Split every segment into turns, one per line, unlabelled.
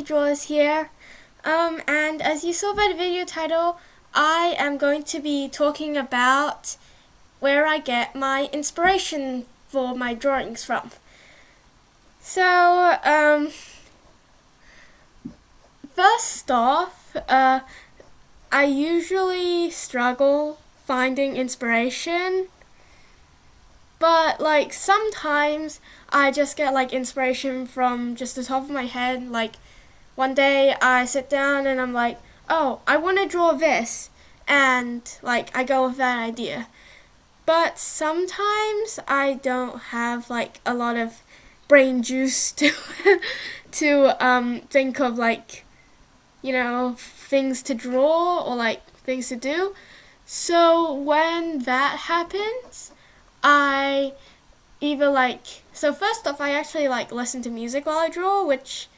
Draws here. And as you saw by the video title, I am going to be talking about where I get my inspiration for my drawings from. So, first off, I usually struggle finding inspiration, but sometimes I just get inspiration from just the top of my head. Like one day I sit down and I'm like, oh, I want to draw this, and I go with that idea. But sometimes I don't have a lot of brain juice to think of things to draw or things to do. So when that happens, I either so first off, I actually listen to music while I draw, which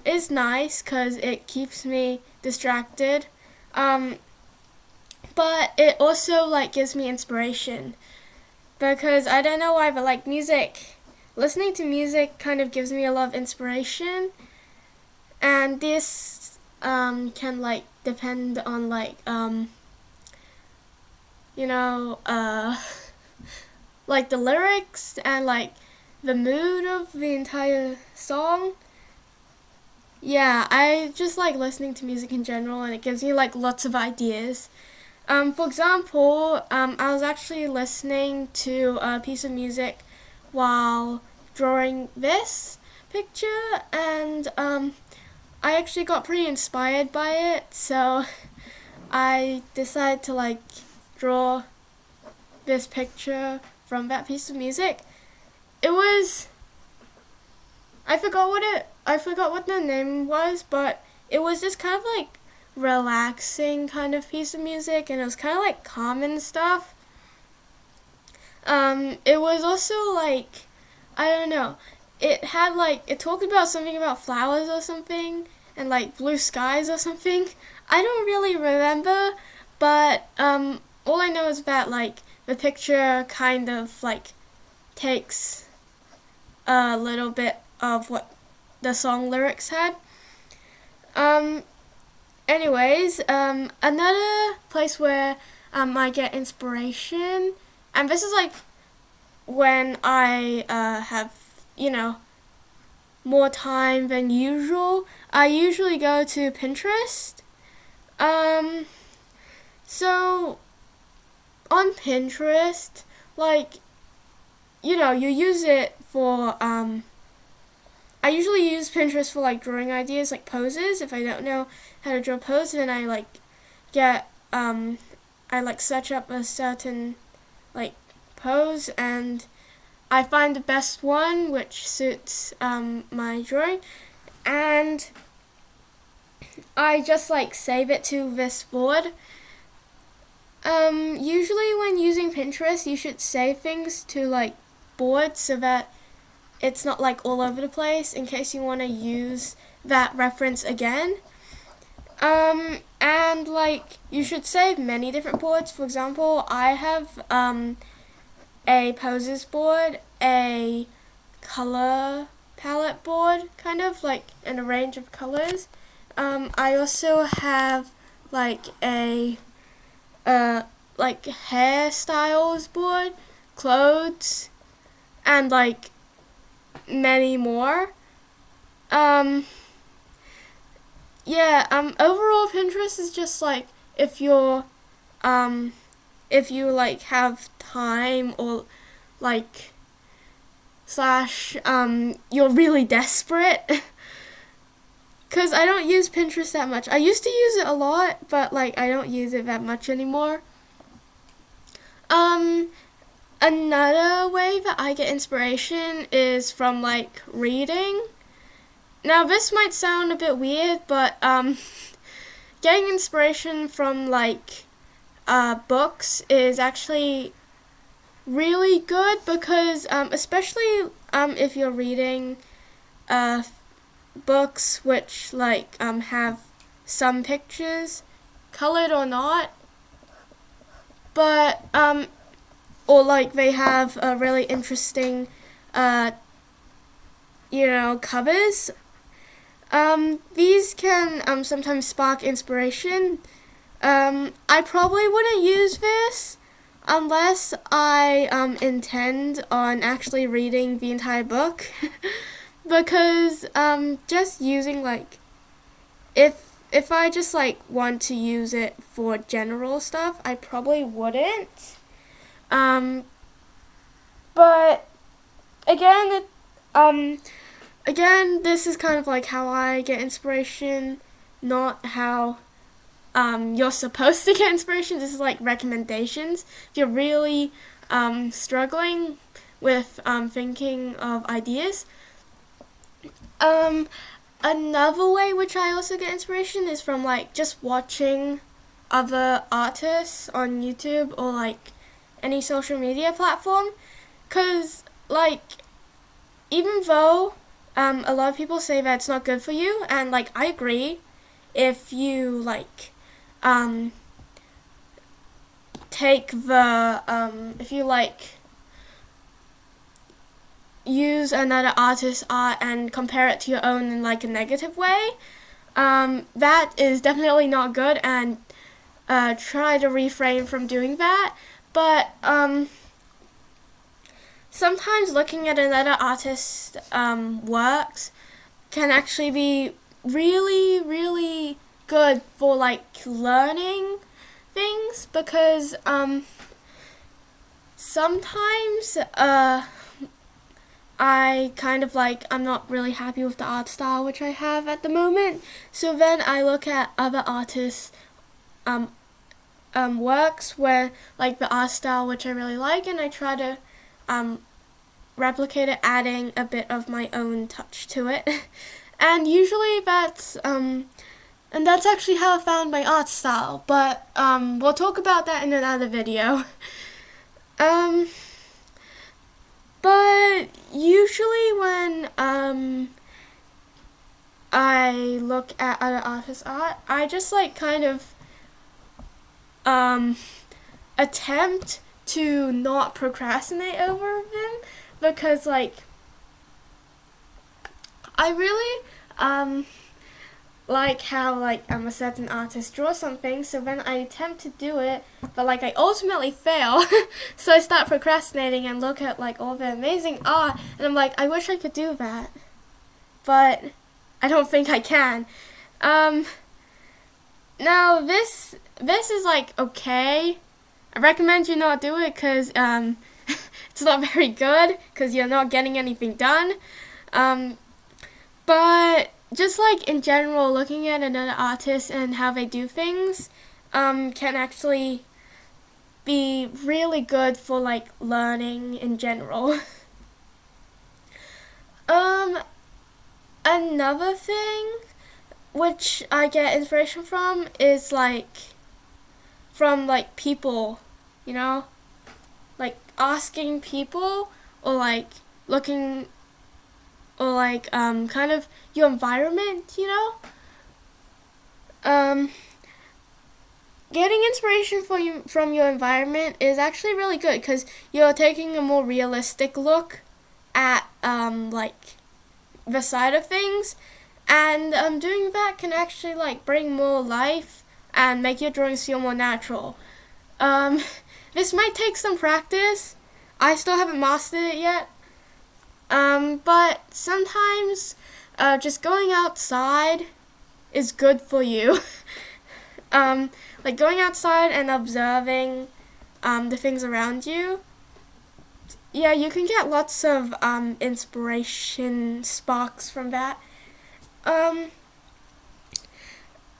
is nice because it keeps me distracted. But it also gives me inspiration because I don't know why, but listening to music kind of gives me a lot of inspiration, and this can depend on the lyrics and the mood of the entire song. Yeah, I just like listening to music in general, and it gives me lots of ideas. For example, I was actually listening to a piece of music while drawing this picture, and I actually got pretty inspired by it, so I decided to draw this picture from that piece of music. It was, I forgot what the name was, but it was just kind of relaxing kind of piece of music, and it was kind of calm and stuff. It was also I don't know, it had it talked about something about flowers or something, and blue skies or something. I don't really remember, but all I know is that the picture kind of takes a little bit of what the song lyrics had. Anyways, another place where I get inspiration, and this is when I have more time than usual. I usually go to Pinterest. So on Pinterest, you use it for I usually use Pinterest for drawing ideas, poses. If I don't know how to draw a pose, then I get I search up a certain pose, and I find the best one which suits my drawing, and I just save it to this board. Usually when using Pinterest, you should save things to boards so that it's not all over the place in case you want to use that reference again. And you should save many different boards. For example, I have a poses board, a color palette board, kind of in a range of colors. I also have a hairstyles board, clothes, and many more. Overall Pinterest is just if you're if you have time, or slash you're really desperate. Cause I don't use Pinterest that much. I used to use it a lot, but I don't use it that much anymore. Another way that I get inspiration is from reading. Now this might sound a bit weird, but getting inspiration from books is actually really good, because especially if you're reading books which have some pictures, colored or not, but or they have a really interesting covers. These can sometimes spark inspiration. I probably wouldn't use this unless I intend on actually reading the entire book. Because just using like if I just like want to use it for general stuff, I probably wouldn't. But again, again, this is kind of like how I get inspiration, not how you're supposed to get inspiration. This is like recommendations. If you're really struggling with thinking of ideas. Another way which I also get inspiration is from like just watching other artists on YouTube or like any social media platform. Cause like even though a lot of people say that it's not good for you, and like I agree, if you like take the if you like use another artist's art and compare it to your own in like a negative way, that is definitely not good, and try to refrain from doing that. But sometimes looking at another artist's works can actually be really, really good for like learning things, because sometimes I kind of like, I'm not really happy with the art style which I have at the moment. So then I look at other artists' works where like the art style which I really like, and I try to replicate it, adding a bit of my own touch to it. And usually that's and that's actually how I found my art style. But we'll talk about that in another video. But usually when I look at other artists' art, I just like kind of attempt to not procrastinate over them, because like I really like how like a certain artist draws something, so then I attempt to do it, but like I ultimately fail. So I start procrastinating and look at like all the amazing art, and I'm like, I wish I could do that, but I don't think I can. Now this is like okay. I recommend you not do it, because it's not very good, because you're not getting anything done. But just like in general, looking at another artist and how they do things can actually be really good for like learning in general. Another thing which I get inspiration from is like from like people, you know, like asking people, or like looking, or like kind of your environment, you know. Getting inspiration from your environment is actually really good, because you're taking a more realistic look at like the side of things, and doing that can actually like bring more life and make your drawings feel more natural. This might take some practice. I still haven't mastered it yet. But sometimes just going outside is good for you. Like going outside and observing the things around you. Yeah, you can get lots of inspiration sparks from that.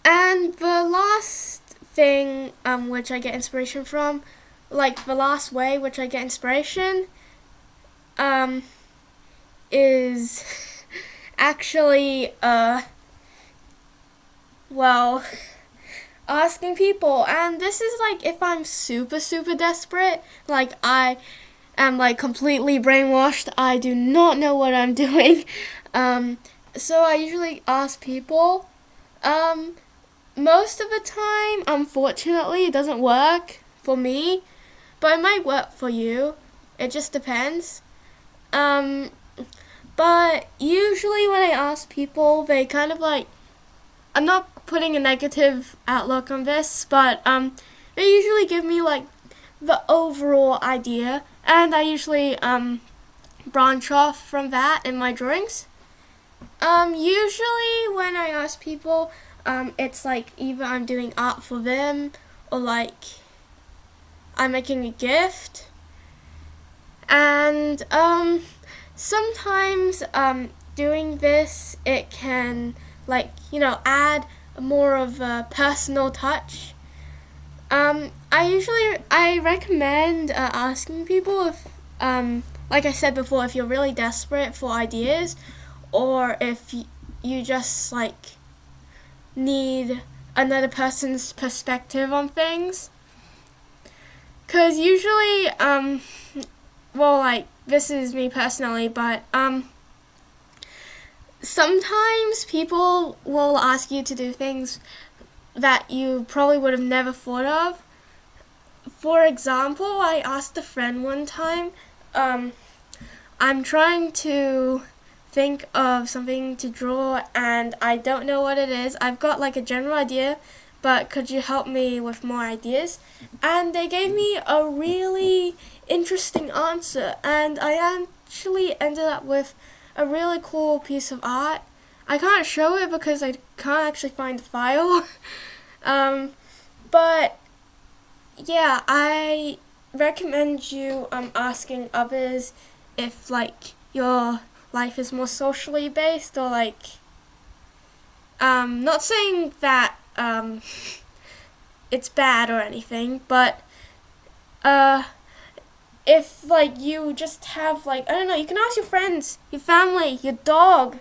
And the last thing which I get inspiration from, like the last way which I get inspiration, is actually well, asking people. And this is like if I'm super desperate, like I am like completely brainwashed, I do not know what I'm doing, so I usually ask people. Most of the time, unfortunately, it doesn't work for me, but it might work for you. It just depends. But But usually when I ask people, they kind of like, I'm not putting a negative outlook on this, but they usually give me like the overall idea, and I usually branch off from that in my drawings. Usually when I ask people, it's like either I'm doing art for them or like I'm making a gift. And sometimes doing this, it can like, add more of a personal touch. I recommend asking people if, like I said before, if you're really desperate for ideas, or if you just like need another person's perspective on things. Cause usually, well, like this is me personally, but sometimes people will ask you to do things that you probably would have never thought of. For example, I asked a friend one time, I'm trying to think of something to draw and I don't know what it is. I've got like a general idea, but could you help me with more ideas? And they gave me a really interesting answer, and I actually ended up with a really cool piece of art. I can't show it because I can't actually find the file. But yeah, I recommend you asking others if like your life is more socially based, or like not saying that it's bad or anything, but if like you just have like, I don't know, you can ask your friends, your family, your dog.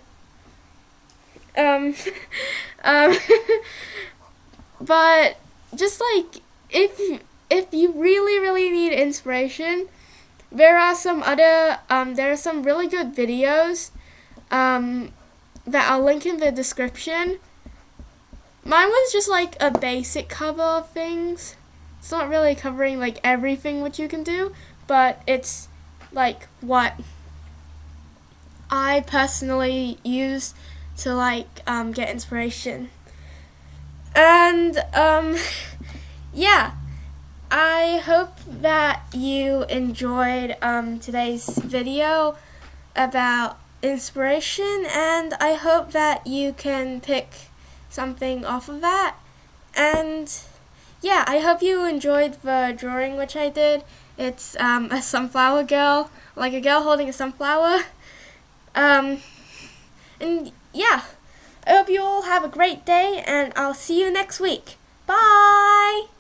um, um, but just like if you really need inspiration, there are some really good videos that I'll link in the description. Mine was just like a basic cover of things. It's not really covering like everything what you can do, but it's like what I personally use to like get inspiration. And yeah, I hope that you enjoyed today's video about inspiration, and I hope that you can pick something off of that. And yeah, I hope you enjoyed the drawing which I did. It's a sunflower girl, like a girl holding a sunflower. And yeah, I hope you all have a great day, and I'll see you next week. Bye!